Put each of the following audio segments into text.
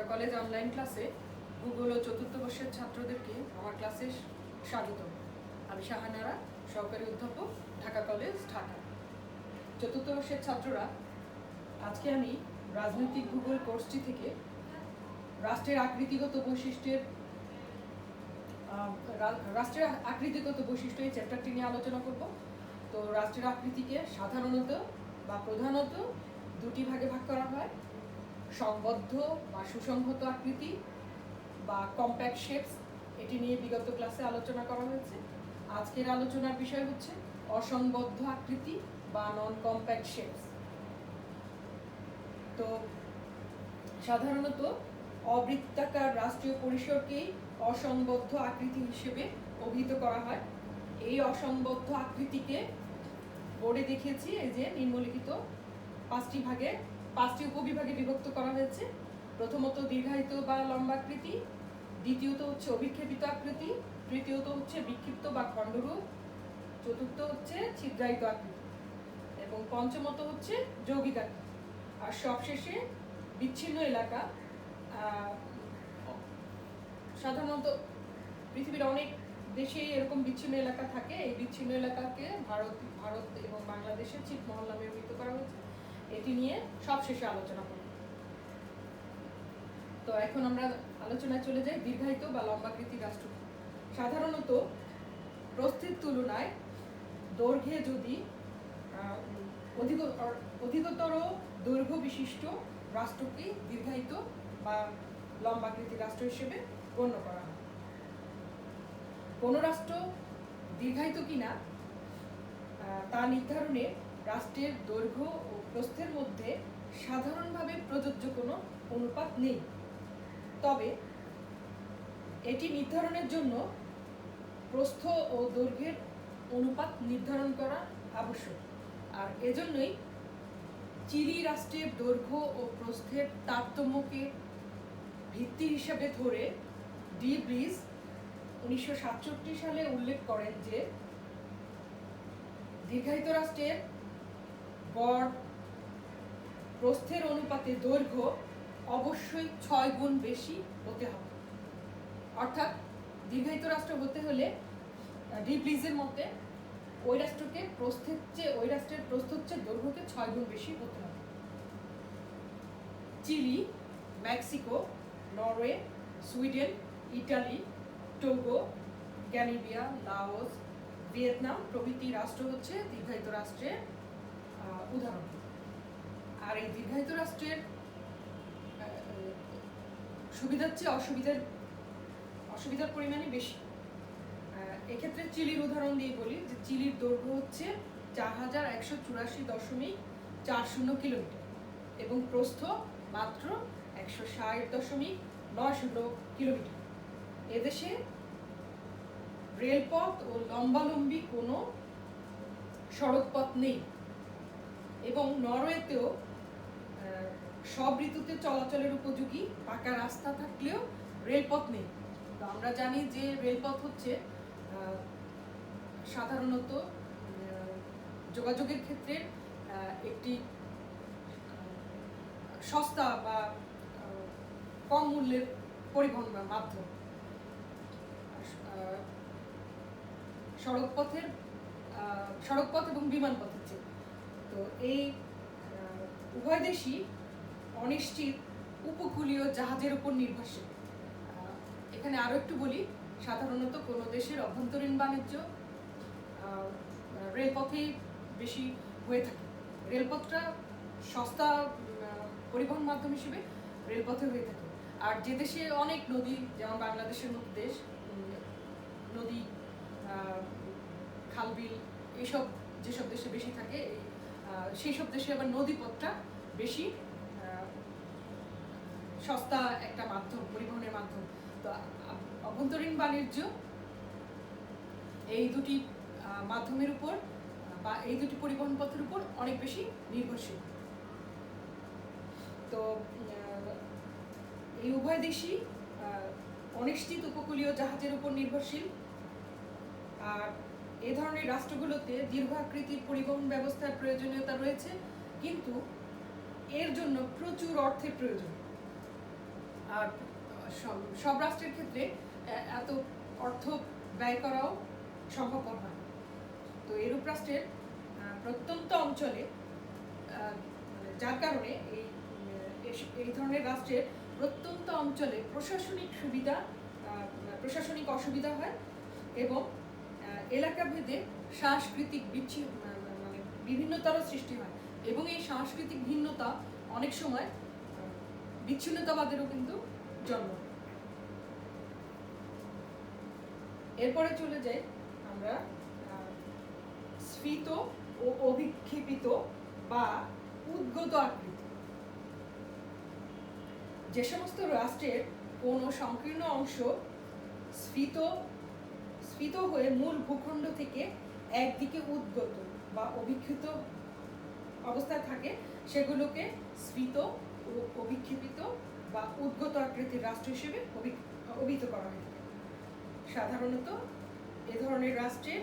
Dhaka college online ক্লাসে ভূগোল ও চতুর্থ বর্ষের ছাত্রদেরকে আমার ক্লাসে স্বাগত। আমি শাহানারা, সহকারী অধ্যাপক, ঢাকা কলেজ, ঢাকা। চতুর্থ বর্ষের ছাত্ররা, আজকে আমি রাজনৈতিক ভূগোল কোর্সটি থেকে রাষ্ট্রের আকৃতিগত বৈশিষ্ট্য এই চ্যাপ্টারটি নিয়ে আলোচনা করব। তো রাষ্ট্রের আকৃতিকে সাধারণত বা প্রধানত দুটি ভাগে ভাগ করা হয়: সংবদ্ধ বা সুসংহত আকৃতি বা কম্প্যাক্ট শেপস। এটি নিয়ে বিগত ক্লাসে আলোচনা করা হয়েছে। আজকের আলোচনার বিষয় হচ্ছে অসংবদ্ধ আকৃতি বা নন কম্প্যাক্ট শেপস। তো সাধারণত অবৃত্তাকার রাষ্ট্রীয় পরিসরকেই অসংবদ্ধ আকৃতি হিসেবে অভিহিত করা হয়। এই অসংবদ্ধ আকৃতিকে বোর্ডে দেখিয়েছি, এই যে নিম্নলিখিত পাঁচটি উপবিভাগে বিভক্ত করা হয়েছে। প্রথমত দীর্ঘায়িত বা লম্বাকৃতি, দ্বিতীয়ত হচ্ছে অভিক্ষেপিত আকৃতি, তৃতীয়ত হচ্ছে বিক্ষিপ্ত বা খণ্ডরূপ, চতুর্থ হচ্ছে ছিদ্রায়িত আকৃতি এবং পঞ্চমত হচ্ছে যৌগিক আকৃতি। আর সবশেষে বিচ্ছিন্ন এলাকা। সাধারণত পৃথিবীর অনেক দেশেই এরকম বিচ্ছিন্ন এলাকা থাকে। এই বিচ্ছিন্ন এলাকাকে ভারত এবং বাংলাদেশের ছিটমহল নামে অভিহিত করা হয়েছে। এটি নিয়ে সবশেষে আলোচনা করব। তো এখন আমরা আলোচনায় চলে যাই দীর্ঘায়িত বা লম্বাকৃতি রাষ্ট্র। সাধারণত প্রস্থের তুলনায় দৈর্ঘ্যে যদি অধিকতর দৈর্ঘ্য বিশিষ্ট রাষ্ট্রকে দীর্ঘায়িত বা লম্বাকৃতি রাষ্ট্র হিসেবে গণ্য করা হয়। কোন রাষ্ট্র দীর্ঘায়িত কিনা তা নির্ধারণে রাষ্ট্রের দৈর্ঘ্য ও প্রস্থের মধ্যে সাধারণভাবে প্রযোজ্য কোনো অনুপাত নেই। তবে এটি নির্ধারণের জন্য প্রস্থ ও দৈর্ঘ্যের অনুপাত নির্ধারণ করা আবশ্যক। আর এজন্যই চিলি রাষ্ট্রের দৈর্ঘ্য ও প্রস্থের তারতম্যকে ভিত্তি হিসাবে ধরে ডি ব্রিজ 1967 সালে উল্লেখ করেন যে দীর্ঘায়িত রাষ্ট্রের গড় প্রস্থের অনুপাতে দৈর্ঘ্য অবশ্যই 6 গুণ বেশি হতে হবে। অর্থাৎ দীর্ঘায়িত রাষ্ট্র হতে হলে ডি ব্রিজের মতে ওই রাষ্ট্রের প্রস্থের চেয়ে দৈর্ঘ্যকে 6 গুণ বেশি হতে হবে। Chile, Mexico, Norway, Sweden, Italy, Togo, Gambia, Laos, Vietnam প্রভৃতি রাষ্ট্র হচ্ছে দীর্ঘায়িত রাষ্ট্রের উদাহরণ। আর এই দীর্ঘায়িত রাষ্ট্রের সুবিধার চেয়ে অসুবিধার পরিমাণই বেশি। এক্ষেত্রে চিলির উদাহরণ দিয়ে বলি যে চিলির দৈর্ঘ্য হচ্ছে 4184.40 কিলোমিটার এবং প্রস্থ মাত্র 160.90 কিলোমিটার। এদেশে রেলপথ ও লম্বালম্বি কোনো সড়কপথ নেই এবং নরওয়েতেও সব ঋতুতে চলাচলের উপযোগী পাকা রাস্তা থাকলেও রেলপথ নেই। তো আমরা জানি যে রেলপথ হচ্ছে সাধারণত যোগাযোগের ক্ষেত্রে একটি সস্তা বা কম মূল্যের পরিবহন মাধ্যম। সড়কপথ এবং বিমানপথের চেয়ে। তো এই উভয় দেশই অনিশ্চিত উপকূলীয় জাহাজের উপর নির্ভরশীল। এখানে আরো একটু বলি, সাধারণত কোনো দেশের অভ্যন্তরীণ বাণিজ্য রেলপথেই বেশি হয়ে থাকে। রেলপথটা সস্তা পরিবহন মাধ্যম হিসেবে রেলপথে হয়ে থাকে। আর যে দেশে অনেক নদী, যেমন বাংলাদেশের মতো দেশ, নদী, খালবিল, যেসব দেশে বেশি থাকে, সেই সব দেশে আবার নদীপথটা বেশি সস্তা একটা মাধ্যম, পরিবহনের মাধ্যম। তো অভ্যন্তরীণ বাণিজ্য এই দুটি মাধ্যমের উপর বা এই দুটি পরিবহন পথের উপর অনেক বেশি নির্ভরশীল। তো এই উভয় দেশই অনিশ্চিত উপকূলীয় জাহাজের উপর নির্ভরশীল। আর এ ধরনের রাষ্ট্রগুলোতে দীর্ঘ আকৃতির পরিবহন ব্যবস্থার প্রয়োজনীয়তা রয়েছে, কিন্তু এর জন্য প্রচুর অর্থের প্রয়োজন। আর সব রাষ্ট্রের ক্ষেত্রে এত অর্থ ব্যয় করাও সম্ভবপর হয়। তো এরূপ রাষ্ট্রের প্রত্যন্ত অঞ্চলে যার কারণে এই ধরনের রাষ্ট্রের প্রত্যন্ত অঞ্চলে প্রশাসনিক অসুবিধা হয় এবং এলাকা ভেদে সাংস্কৃতিক মানে বিভিন্নতারও সৃষ্টি হয় এবং এই সাংস্কৃতিক ভিন্নতা অনেক সময় বিচ্ছিন্নতাবাদেরও কিন্তু জন্ম। এরপরে চলে যাই আমরা স্ফীত ও অভিক্ষেপিত বা উদ্গত আকৃতি। যে সমস্ত রাষ্ট্রের কোনো সংকীর্ণ অংশ স্ফীত হয়ে মূল ভূখণ্ড থেকে একদিকে উদ্গত বা অভিক্ষিপ্ত অবস্থায় থাকে সেগুলোকে স্ফীত ও অভিক্ষেপিত বা উদ্গত আকৃতির রাষ্ট্র হিসেবে অভিহিত করা হয়। সাধারণত এ ধরনের রাষ্ট্রের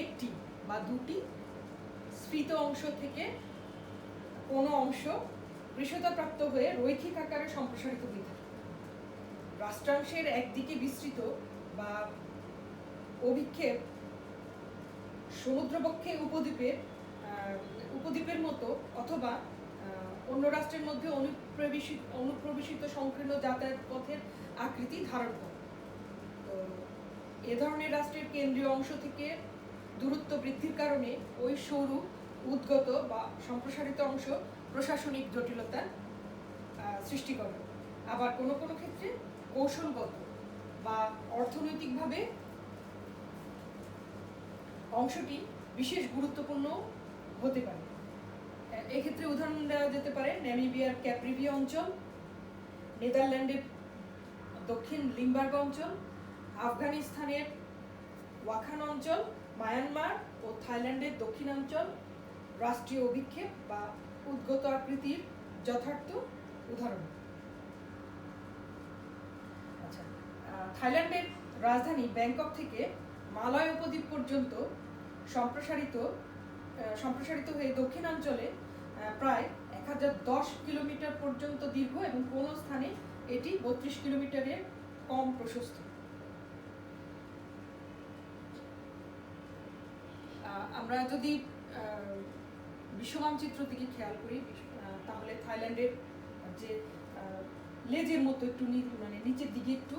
একটি বা দুটি স্ফীত অংশ থেকে কোনো অংশ পৃষ্ঠতাপ্রাপ্ত হয়ে রৈখিক আকারে সম্প্রসারিত হয়ে থাকে। রাষ্ট্রাংশের একদিকে বিস্তৃত বা অভিক্ষেপ সমুদ্রবক্ষে উপদ্বীপের মতো অথবা অন্য রাষ্ট্রের মধ্যে অনুপ্রবেশিত সংকীর্ণ যাতায়াত পথের আকৃতি ধারণ করে। তো এ ধরনের রাষ্ট্রের কেন্দ্রীয় অংশ থেকে দূরত্ব বৃদ্ধির কারণে ওই সরু উদ্গত বা সম্প্রসারিত অংশ প্রশাসনিক জটিলতা সৃষ্টি করে। আবার কোনো কোনো ক্ষেত্রে কৌশলগত বা অর্থনৈতিকভাবে অংশটি বিশেষ গুরুত্বপূর্ণ হতে পারে। এক্ষেত্রে উদাহরণ দেওয়া যেতে পারে নামিবিয়ার ক্যাপ্রিভি অঞ্চল, নেদারল্যান্ডের দক্ষিণ লিম্বার্গ অঞ্চল, আফগানিস্তানের ওয়াখান অঞ্চল, মায়ানমার ও থাইল্যান্ডের দক্ষিণাঞ্চল রাষ্ট্রীয় অভিক্ষেপ বা উদ্গত আকৃতির যথার্থ উদাহরণ। আচ্ছা, থাইল্যান্ডের রাজধানী ব্যাংকক থেকে মালয় উপদ্বীপ পর্যন্ত সম্প্রসারিত হয়ে দক্ষিণাঞ্চলে প্রায় 1010 কিলোমিটার পর্যন্ত দীর্ঘ এবং কোন স্থানে এটি 32 কিলোমিটারের কম প্রশস্ত। আমরা যদি বিশ্ব মানচিত্র দিকে খেয়াল করি তাহলে থাইল্যান্ডের যে লেজের মতো একটু মানে নিচের দিকে একটু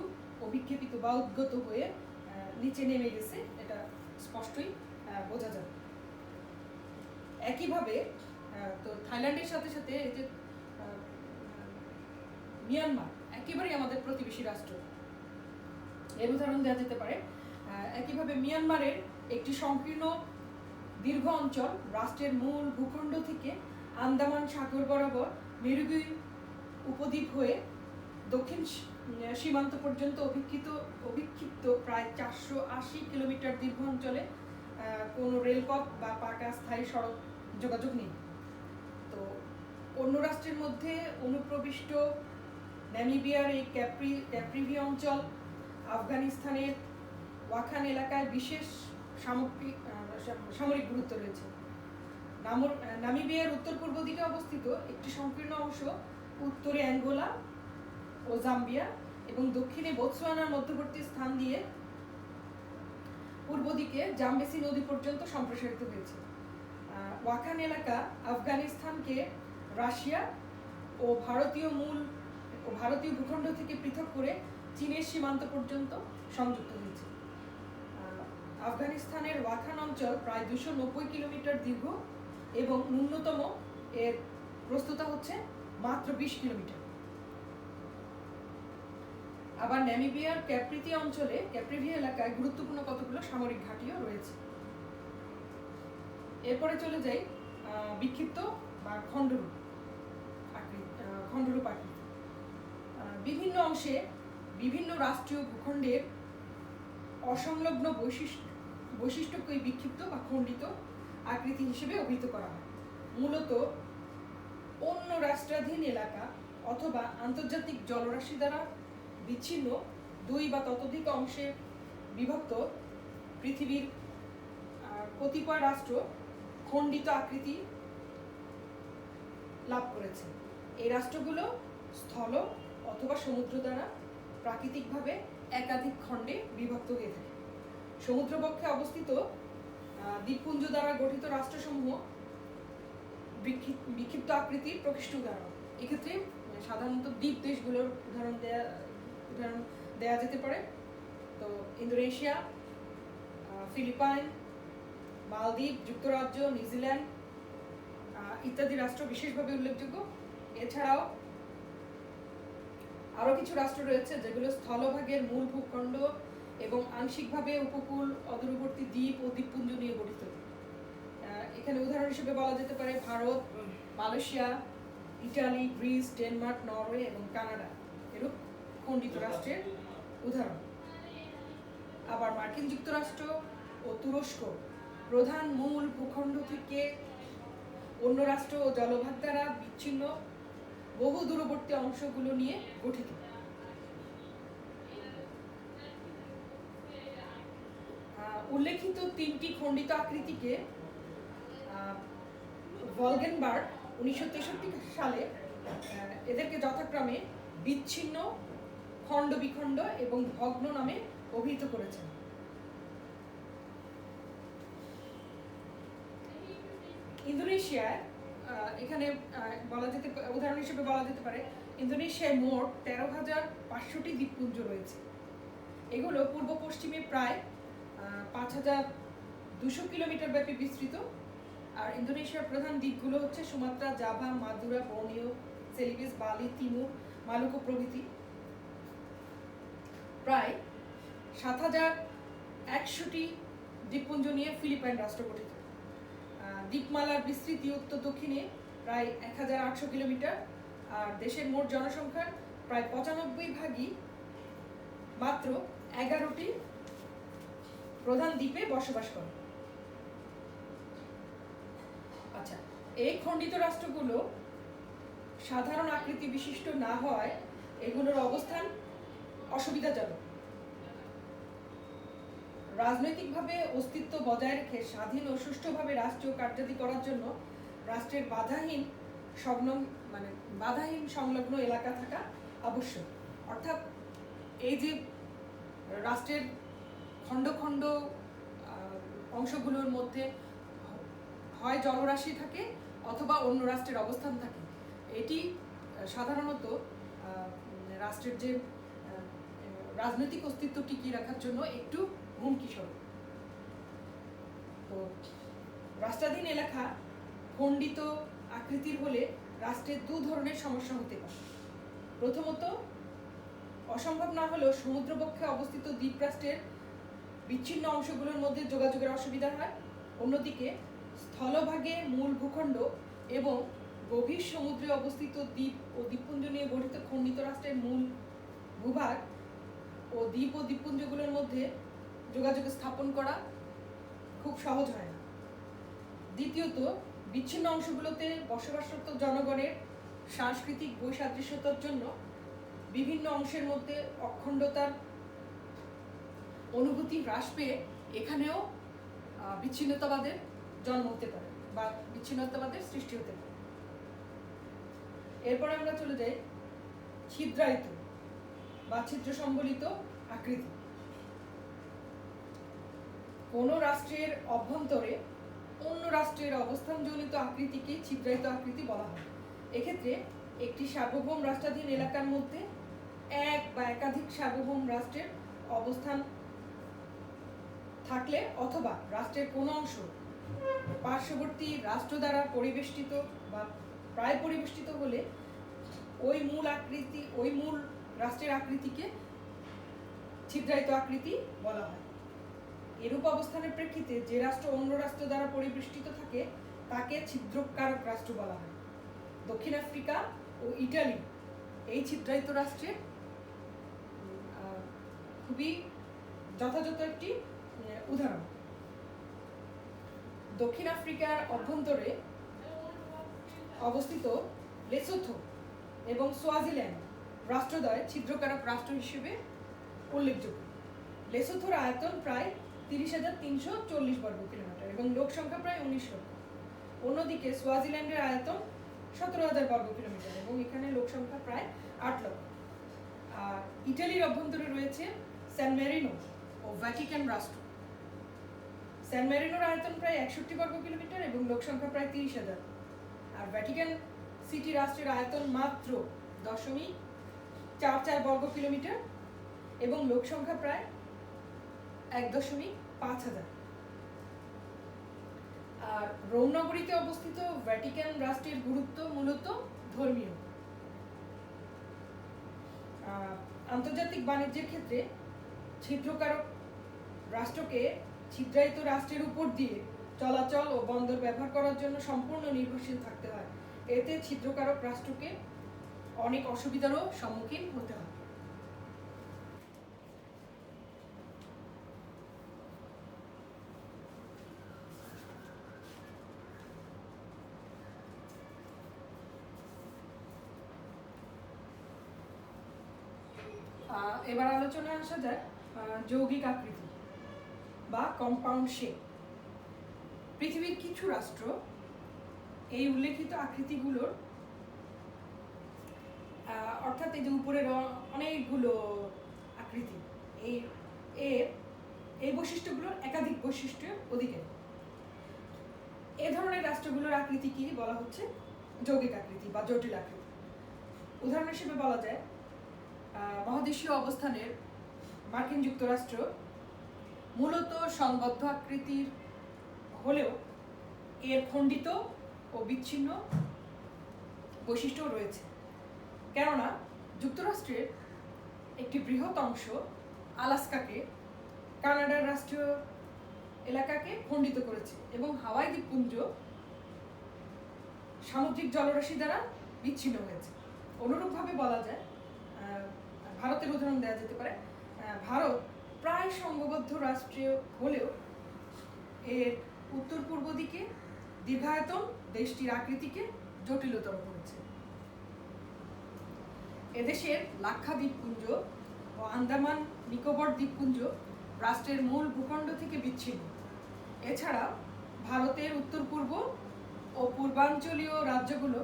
অভিক্ষেপিত বা উদ্গত হয়ে নিচে নেমে গেছে, এটা স্পষ্টই বোঝা যাবে। একইভাবে তো থাইল্যান্ডের সাথে সাথে এই যে মিয়ানমার একেবারেই আমাদের প্রতিবেশী রাষ্ট্র, এর উদাহরণ দেওয়া যেতে পারে। একইভাবে মিয়ানমারের একটি সংকীর্ণ দীর্ঘ অঞ্চল রাষ্ট্রের মূল ভূখণ্ড থেকে আন্দামান সাগর বরাবর মেরুগি উপদ্বীপ হয়ে দক্ষিণ সীমান্ত পর্যন্ত অভিক্ষিপ্ত প্রায় 480 কিলোমিটার দীর্ঘ অঞ্চলে কোনো রেলপথ বা পাকা স্থায়ী সড়ক যোগাযোগ নেই। তো অন্য রাষ্ট্রের মধ্যে অনুপ্রবিষ্ট নামিবিয়ার এই ক্যাপ্রিভি অঞ্চল আফগানিস্তানের ওয়াখান এলাকায় বিশেষ সামরিক গুরুত্ব রয়েছে। নামিবিয়ার উত্তর পূর্ব দিকে অবস্থিত একটি সংকীর্ণ অংশ উত্তরে অ্যাঙ্গোলা ও জাম্বিয়া এবং দক্ষিণে বোতসোয়ানার মধ্যবর্তী স্থান দিয়ে পূর্ব দিকে জামবেসি নদী পর্যন্ত সম্প্রসারিত হয়েছে। ওয়াখান এলাকা আফগানিস্তানকে রাশিয়া ও ভারতীয় ভূখণ্ড থেকে পৃথক করে চীনের সীমান্ত পর্যন্ত সংযুক্ত হয়েছে। আফগানিস্তানের ওয়াখান অঞ্চল প্রায় 290 কিলোমিটার দীর্ঘ এবং ন্যূনতম এর প্রস্থতা হচ্ছে মাত্র 20 কিলোমিটার। আবার নামিবিয়ার ক্যাপ্রিভি এলাকায় গুরুত্বপূর্ণ কতগুলো সামরিক ঘাঁটিও রয়েছে। এরপরে চলে যাই বিক্ষিপ্ত বা খণ্ডরূপ আকৃতি। বিভিন্ন অংশে বিভিন্ন রাষ্ট্রীয় ভূখণ্ডের অসংলগ্ন বৈশিষ্ট্যকেই বিক্ষিপ্ত বা খণ্ডিত আকৃতি হিসেবে অভিহিত করা হয়। মূলত অন্য রাষ্ট্রাধীন এলাকা অথবা আন্তর্জাতিক জলরাশি দ্বারা বিচ্ছিন্ন দুই বা ততোধিক অংশে বিভক্ত পৃথিবীর কতিপয় রাষ্ট্র খণ্ডিত আকৃতি লাভ করেছে। এই রাষ্ট্রগুলো স্থল অথবা সমুদ্র দ্বারা প্রাকৃতিকভাবে একাধিক খণ্ডে বিভক্ত হয়ে থাকে। সমুদ্রবক্ষে অবস্থিত দ্বীপপুঞ্জ দ্বারা গঠিত রাষ্ট্রসমূহ বিক্ষিপ্ত আকৃতির প্রকৃষ্ট উদাহরণ। এক্ষেত্রে সাধারণত দ্বীপ দেশগুলোর উদাহরণ দেয়া যেতে পারে। তো ইন্দোনেশিয়া, ফিলিপাইন, মালদ্বীপ, যুক্তরাজ্য, নিউজিল্যান্ড ইত্যাদি রাষ্ট্র বিশেষভাবে উল্লেখযোগ্য। এছাড়াও আরো কিছু রাষ্ট্র রয়েছে যেগুলো স্থলভাগের মূল ভূখণ্ড এবং আংশিকভাবে উপকূল, অদূরবর্তী দ্বীপ ও দ্বীপপুঞ্জ নিয়ে গঠিত। এখানে উদাহরণ হিসেবে বলা যেতে পারে Bharat, Malaysia, Italy, Greece, Denmark, Norway এবং কানাডা এরূপ খণ্ডিত রাষ্ট্রের উদাহরণ। আবার মার্কিন যুক্তরাষ্ট্র ও তুরস্ক প্রধান মূল ভূখণ্ড থেকে অন্য রাষ্ট্র ও জলভাগ দ্বারা বিচ্ছিন্ন বহু দূরবর্তী অংশগুলো নিয়ে গঠিত। উল্লেখিত তিনটি খণ্ডিত আকৃতিকে ভলগেনবার্গ 1963 সালে এদেরকে যথাক্রমে বিচ্ছিন্ন, খণ্ড বিখণ্ড এবং ভগ্ন নামে অভিহিত করেছেন। ইন্দোনেশিয়ায় এখানে উদাহরণ হিসেবে বলা যেতে পারে ইন্দোনেশিয়ায় মোট 13,500টি দ্বীপপুঞ্জ রয়েছে। এগুলো পূর্ব পশ্চিমে প্রায় 5,200 কিলোমিটার ব্যাপী বিস্তৃত। আর ইন্দোনেশিয়ার প্রধান দ্বীপগুলো হচ্ছে সুমাত্রা, জাভা, মাদুরা, বর্নিও, সেলিবেস, বালি, তিমুর, মালুকো প্রভৃতি। প্রায় 7,100টি দ্বীপপুঞ্জ নিয়ে ফিলিপাইন রাষ্ট্র গঠিত। দ্বীপমালার বিস্তৃতি উত্তর দক্ষিণে প্রায় 1,800 কিলোমিটার। আর দেশের মোট জনসংখ্যার প্রায় 95% মাত্র 11টি প্রধান দ্বীপে বসবাস করে। আচ্ছা, এই খণ্ডিত রাষ্ট্রগুলো সাধারণ আকৃতি বিশিষ্ট না হওয়ায় এগুলোর অবস্থান অসুবিধাজনক। রাজনৈতিকভাবে অস্তিত্ব বজায় রেখে স্বাধীন ও সুষ্ঠুভাবে রাষ্ট্রীয় কার্যাদি করার জন্য রাষ্ট্রের বাধাহীন সংলগ্ন এলাকা থাকা আবশ্যক। অর্থাৎ এই যে রাষ্ট্রের খণ্ড খণ্ড অংশগুলোর মধ্যে হয় জলরাশি থাকে অথবা অন্য রাষ্ট্রের অবস্থান থাকে, এটি সাধারণত রাষ্ট্রের যে রাজনৈতিক অস্তিত্ব টিকিয়ে রাখার জন্য একটু হুমকি স্বরূপ। তো রাষ্ট্রাধীন এলাকা খণ্ডিত আকৃতির হলে রাষ্ট্রের দু ধরনের সমস্যা হতে পারে। প্রথমত, অসম্ভব না হলেও সমুদ্রবক্ষে অবস্থিত দ্বীপ রাষ্ট্রের বিচ্ছিন্ন অংশগুলোর মধ্যে যোগাযোগের অসুবিধা হয়। অন্যদিকে স্থলভাগে মূল ভূখণ্ড এবং গভীর সমুদ্রে অবস্থিত দ্বীপ ও দ্বীপপুঞ্জ নিয়ে গঠিত খণ্ডিত রাষ্ট্রের মূল ভূভাগ ও দ্বীপ ও দ্বীপপুঞ্জগুলোর মধ্যে যোগাযোগ স্থাপন করা খুব সহজ হয় না। দ্বিতীয়ত, বিচ্ছিন্ন অংশগুলোতে বসবাসরত জনগণের সাংস্কৃতিক বৈসাদৃশ্যতার জন্য বিভিন্ন অংশের মধ্যে অখণ্ডতার অনুভূতি হ্রাস পেয়ে এখানেও বিচ্ছিন্নতাবাদের জন্ম হতে পারে বা বিচ্ছিন্নতাবাদের সৃষ্টি হতে পারে। এরপরে আমরা চলে যাই ছিদ্রায়িত বা ছিদ্র সম্বলিত আকৃতি। কোন রাষ্ট্রের অভ্যন্তরে অন্য রাষ্ট্রের অবস্থানজনিত আকৃতিকে ছিদ্রায়িত আকৃতি বলা হয়। এক্ষেত্রে একটি সার্বভৌম রাষ্ট্রাধীন এলাকার মধ্যে এক বা একাধিক সার্বভৌম রাষ্ট্রের অবস্থান থাকলে অথবা রাষ্ট্রের কোনো অংশ পার্শ্ববর্তী রাষ্ট্র দ্বারা পরিবেষ্টিত বা প্রায় পরিবেষ্টিত হলে ওই মূল রাষ্ট্রের আকৃতিকে ছিদ্রায়িত আকৃতি বলা হয়। এরূপ অবস্থানের প্রেক্ষিতে যে রাষ্ট্র অন্য রাষ্ট্র দ্বারা পরিবেষ্টিত থাকে তাকে ছিদ্রকারক রাষ্ট্র বলা হয়। দক্ষিণ আফ্রিকা ও ইটালি এই ছিদ্রায়িত রাষ্ট্রের খুবই যথাযথ একটি উদাহরণ। দক্ষিণ আফ্রিকার অভ্যন্তরে অবস্থিত লেসোথো এবং সোয়াজিল্যান্ড রাষ্ট্রদ্বয় ছিদ্রকারক রাষ্ট্র হিসেবে উল্লেখযোগ্য। লেসোথোর আয়তন প্রায় 30,340 বর্গ কিলোমিটার এবং লোক সংখ্যা প্রায় 19 লক্ষ। অন্যদিকে সোয়াজিল্যান্ডের আয়তন 17,000 বর্গ কিলোমিটার এবং এখানে লোক সংখ্যা প্রায় 8 লক্ষ। ইটালির অভ্যন্তরে রয়েছে স্যান মেরিনো ও ভ্যাটিকান রাষ্ট্র। স্যান মেরিনোর আয়তন প্রায় 61 বর্গ কিলোমিটার এবং লোকসংখ্যা প্রায় 30,000। আর ভ্যাটিকান সিটি রাষ্ট্রের আয়তন মাত্র 0.44 বর্গ কিলোমিটার এবং লোকসংখ্যা প্রায় 1.5,000। আর রোম নগরীতে অবস্থিত ভ্যাটিকান রাষ্ট্রের গুরুত্ব মূলত ধর্মীয়। আন্তর্জাতিক বাণিজ্যের ক্ষেত্রে ছিদ্রকারক রাষ্ট্রকে ছিদ্রায়িত রাষ্ট্রের উপর দিয়ে চলাচল ও বন্দর ব্যবহার করার জন্য সম্পূর্ণ নির্ভরশীল থাকতে হয়। এতে ছিদ্রকারক রাষ্ট্রকে অনেক অসুবিধারও সম্মুখীন হতে হয়। এবার আলোচনায় আসা যায় যৌগিক আকৃতি বা কম্পাউন্ড শেপ। পৃথিবীর কিছু রাষ্ট্র এই উল্লেখিত আকৃতিগুলোর অর্থাৎ এই যে উপরের অনেকগুলো আকৃতি এই বৈশিষ্ট্যগুলোর একাধিক বৈশিষ্ট্যের অধিকারী। এ ধরনের রাষ্ট্রগুলোর আকৃতি কি বলা হচ্ছে যৌগিক আকৃতি বা জটিল আকৃতি। উদাহরণ হিসেবে বলা যায় মহাদেশীয় অবস্থানের মার্কিন যুক্তরাষ্ট্র মূলত সংবদ্ধ আকৃতির হলেও এর খণ্ডিত ও বিচ্ছিন্ন বৈশিষ্ট্য রয়েছে, কেননা যুক্তরাষ্ট্রের একটি বৃহৎ অংশ আলাস্কাকে কানাডার রাষ্ট্রীয় এলাকাকে খণ্ডিত করেছে এবং হাওয়াই দ্বীপপুঞ্জ সামুদ্রিক জলরাশি দ্বারা বিচ্ছিন্ন হয়েছে। অনুরূপভাবে বলা যায় ভারতের উদাহরণ দেওয়া যেতে পারে। ভারত প্রায় সংঘবদ্ধ রাষ্ট্রীয় হলেও এর উত্তর পূর্ব দিকে দীর্ঘায়তন দেশটির আকৃতিকে জটিলতর করেছে। এদেশের লাক্ষা দ্বীপপুঞ্জ ও আন্দামান নিকোবর দ্বীপপুঞ্জ রাষ্ট্রের মূল ভূখণ্ড থেকে বিচ্ছিন্ন। এছাড়া ভারতের উত্তর পূর্ব ও পূর্বাঞ্চলীয় রাজ্যগুলো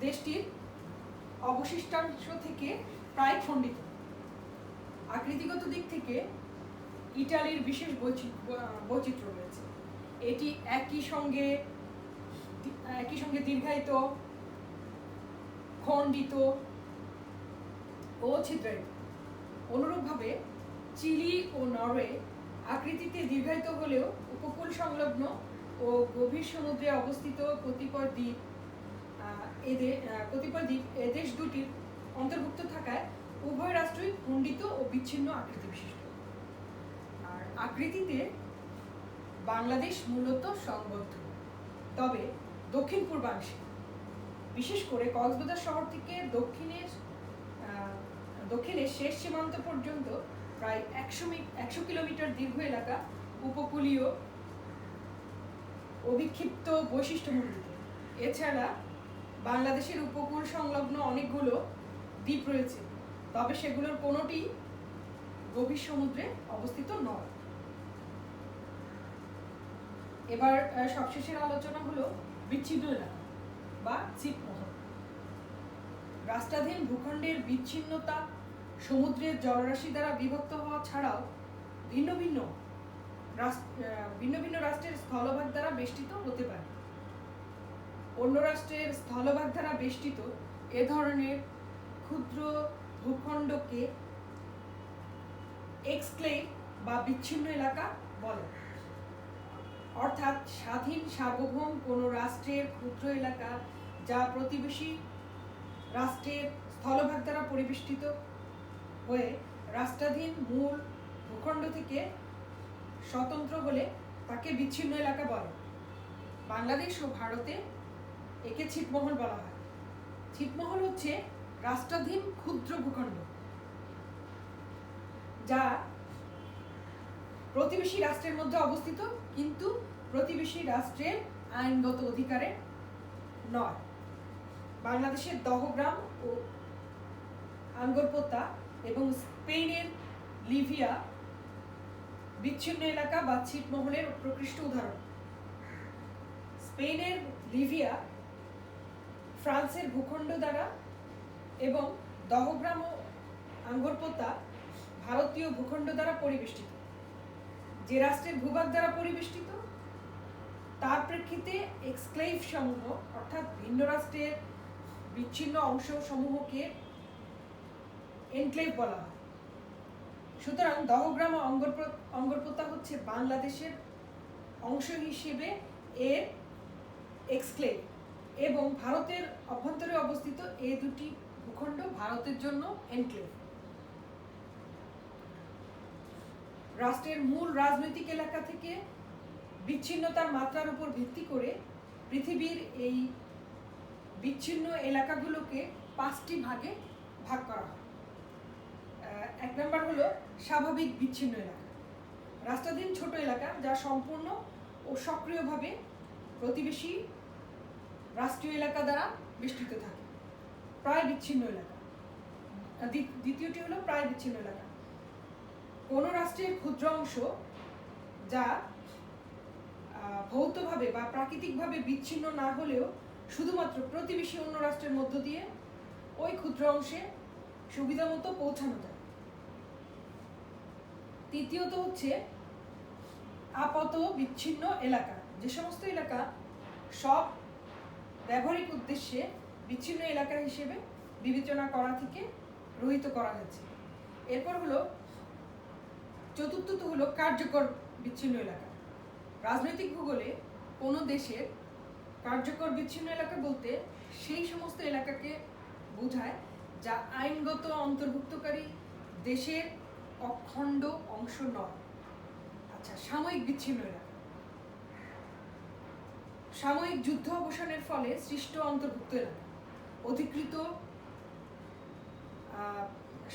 দেশটির অবশিষ্টাংশ থেকে প্রায় খণ্ডিত। আকৃতিগত দিক থেকে ইটালির বিশেষ বৈচিত্র্য রয়েছে। এটি একই সঙ্গে দীর্ঘায়িত, খণ্ডিত ও ছিদ্রায়িত। অনুরূপভাবে চিলি ও নরওয়ে আকৃতিতে দীর্ঘায়িত হলেও উপকূল সংলগ্ন ও গভীর সমুদ্রে অবস্থিত কতিপয় দ্বীপ এদেশ দুটির অন্তর্ভুক্ত থাকায় উভয় রাষ্ট্রই খণ্ডিত ও বিচ্ছিন্ন আকৃতি বিশিষ্ট। আর আকৃতিতে বাংলাদেশ মূলত সংবদ্ধ, তবে দক্ষিণ পূর্বাংশে বিশেষ করে কক্সবাজার শহর থেকে দক্ষিণের শেষ সীমান্ত পর্যন্ত প্রায় 100 কিলোমিটার দীর্ঘ এলাকা উপকূলীয় অবিক্ষিপ্ত বৈশিষ্ট্যমণ্ডিত। এছাড়া বাংলাদেশের উপকূল সংলগ্ন অনেকগুলো দ্বীপ রয়েছে, তবে সেগুলোর কোনোটি গভীর সমুদ্রে অবস্থিত নয়। এবার সবশেষের আলোচনা হলো বিচ্ছিন্ন এলাকা বা ছিটমহল। রাষ্ট্রাধীন ভূখণ্ডের বিচ্ছিন্নতা সমুদ্রের জলরাশি দ্বারা বিভক্ত হওয়া ছাড়াও ভিন্ন ভিন্ন রাষ্ট্রের স্থলভাগ দ্বারা বেষ্টিত হতে পারে। অন্য রাষ্ট্রের স্থলভাগ দ্বারা বেষ্টিত এ ধরনের ক্ষুদ্র ভূখণ্ডকে এক্সক্লেভ বা বিচ্ছিন্ন এলাকা বলে। অর্থাৎ স্বাধীন সার্বভৌম কোনো রাষ্ট্রের ক্ষুদ্র এলাকা যা প্রতিবেশী রাষ্ট্রের স্থলভাগ দ্বারা পরিবেষ্টিত হয়ে রাষ্ট্রাধীন মূল ভূখণ্ড থেকে স্বতন্ত্র হলে তাকে বিচ্ছিন্ন এলাকা বলে। বাংলাদেশ ও ভারতে একে ছিটমহল বলা হয়। ছিটমহল হচ্ছে রাষ্ট্রাধীন ক্ষুদ্র ভূখণ্ড যা প্রতিবেশী রাষ্ট্রের মধ্যে অবস্থিত কিন্তু প্রতিবেশী রাষ্ট্রের আইনগত অধিকারে নয়। বাংলাদেশের দহগ্রাম ও আঙ্গরপোতা এবং স্পেনের লিভিয়া বিচ্ছিন্ন এলাকা বা ছিটমহলের প্রকৃষ্ট উদাহরণ। স্পেনের লিভিয়া ফ্রান্সের ভূখণ্ড দ্বারা এবং দহগ্রাম ও আঙ্গরপোতা ভারতীয় ভূখণ্ড দ্বারা পরিবেষ্টিত। যে রাষ্ট্রের ভূভাগ দ্বারা পরিবেষ্টিত তার প্রেক্ষিতে এক্সক্লেভ সমূহ অর্থাৎ ভিন্ন রাষ্ট্রের বিচ্ছিন্ন অংশ সমূহকে এনক্লেভ বলা হয়। সুতরাং দহগ্রাম ও অঙ্গরপোতা হচ্ছে বাংলাদেশের অংশ হিসেবে এর এক্সক্লেভ, এবং ভারতের অভ্যন্তরে অবস্থিত এই দুটি ভূখণ্ড ভারতের জন্য এনক্লেভ। রাষ্ট্রের মূল রাজনৈতিক এলাকা থেকে বিচ্ছিন্নতার মাত্রার উপর ভিত্তি করে পৃথিবীর এই বিচ্ছিন্ন এলাকাগুলোকে 5টি ভাগে ভাগ করা হয়। 1 নম্বর হলো স্বাভাবিক বিচ্ছিন্ন এলাকা, রাষ্ট্রাধীন ছোট এলাকা যা সম্পূর্ণ ও সক্রিয়ভাবে প্রতিবেশী রাষ্ট্রীয় এলাকা দ্বারা বেষ্টিত থাকে। প্রায় বিচ্ছিন্ন এলাকা। দ্বিতীয়টি হলো প্রায় বিচ্ছিন্ন এলাকা, কোনো রাষ্ট্রের ক্ষুদ্র অংশ যা ভৌতভাবে বা প্রাকৃতিকভাবে বিচ্ছিন্ন না হলেও শুধুমাত্র প্রতিবেশী অন্য রাষ্ট্রের মধ্য দিয়ে ওই ক্ষুদ্র অংশে সুবিধামতো পৌঁছানো যায়। তৃতীয়ত হচ্ছে আপাত বিচ্ছিন্ন এলাকা, যে সমস্ত এলাকা সব ব্যবহারিক উদ্দেশ্যে বিচ্ছিন্ন এলাকা হিসেবে বিবেচনা করা থেকে রহিত করা হয়েছে। এরপর হলো চতুর্থত হলো কার্যকর বিচ্ছিন্ন এলাকা। রাজনৈতিক ভূগোলে কোনো দেশের কার্যকর বিচ্ছিন্ন এলাকা বলতে সেই সমস্ত এলাকাকে বোঝায় যা আইনগত অন্তর্ভুক্তকারী দেশের অখণ্ড অংশ নয়। আচ্ছা, সাময়িক বিচ্ছিন্ন এলাকা, সাময়িক যুদ্ধ অবসানের ফলে সৃষ্ট অন্তর্ভুক্ত এলাকা। অধিকৃত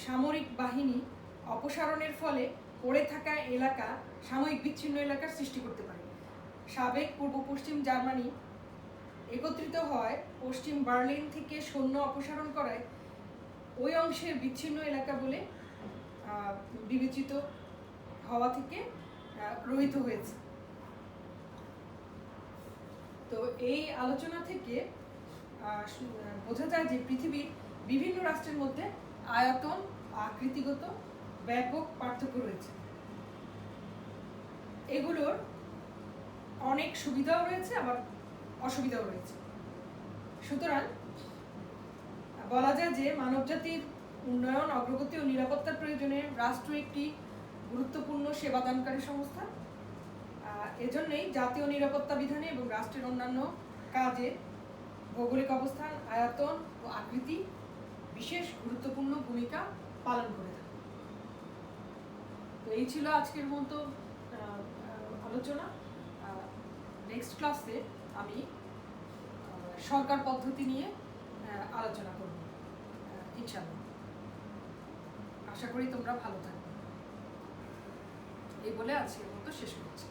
সামরিক বাহিনী অপসারণের ফলে পড়ে থাকা এলাকা সাময়িক বিচ্ছিন্ন এলাকার সৃষ্টি করতে পারে। সাবেক পূর্ব পশ্চিম জার্মানি একত্রিত হয় পশ্চিম বার্লিন থেকে সৈন্য অপসারণ করায় ওই অংশের বিচ্ছিন্ন এলাকা বলে বিবেচিত হওয়া থেকে রহিত হয়েছে। তো এই আলোচনা থেকে বোঝা যায় যে পৃথিবীর বিভিন্ন রাষ্ট্রের মধ্যে আয়তন আকৃতিগত ব্যাপক পার্থক্য রয়েছে। এগুলোর অনেক সুবিধাও রয়েছে আবার অসুবিধাও রয়েছে। সুতরাং বলা যায় যে মানবজাতির উন্নয়ন, অগ্রগতি ও নিরাপত্তার প্রয়োজনে রাষ্ট্র একটি গুরুত্বপূর্ণ সেবাদানকারী সংস্থা। এজন্যই জাতীয় নিরাপত্তা বিধানে এবং রাষ্ট্রের অন্যান্য কাজে ভৌগোলিক অবস্থান, আয়তন ও আকৃতি বিশেষ গুরুত্বপূর্ণ ভূমিকা পালন করে থাকে। তো এই ছিল আজকের মতো আলোচনা। নেক্সট ক্লাসে আমি সরকার পদ্ধতি নিয়ে আলোচনা করব ইনশাআল্লাহ। আশা করি তোমরা ভালো থাকবে। এই বলে আজকের মতো শেষ করছি।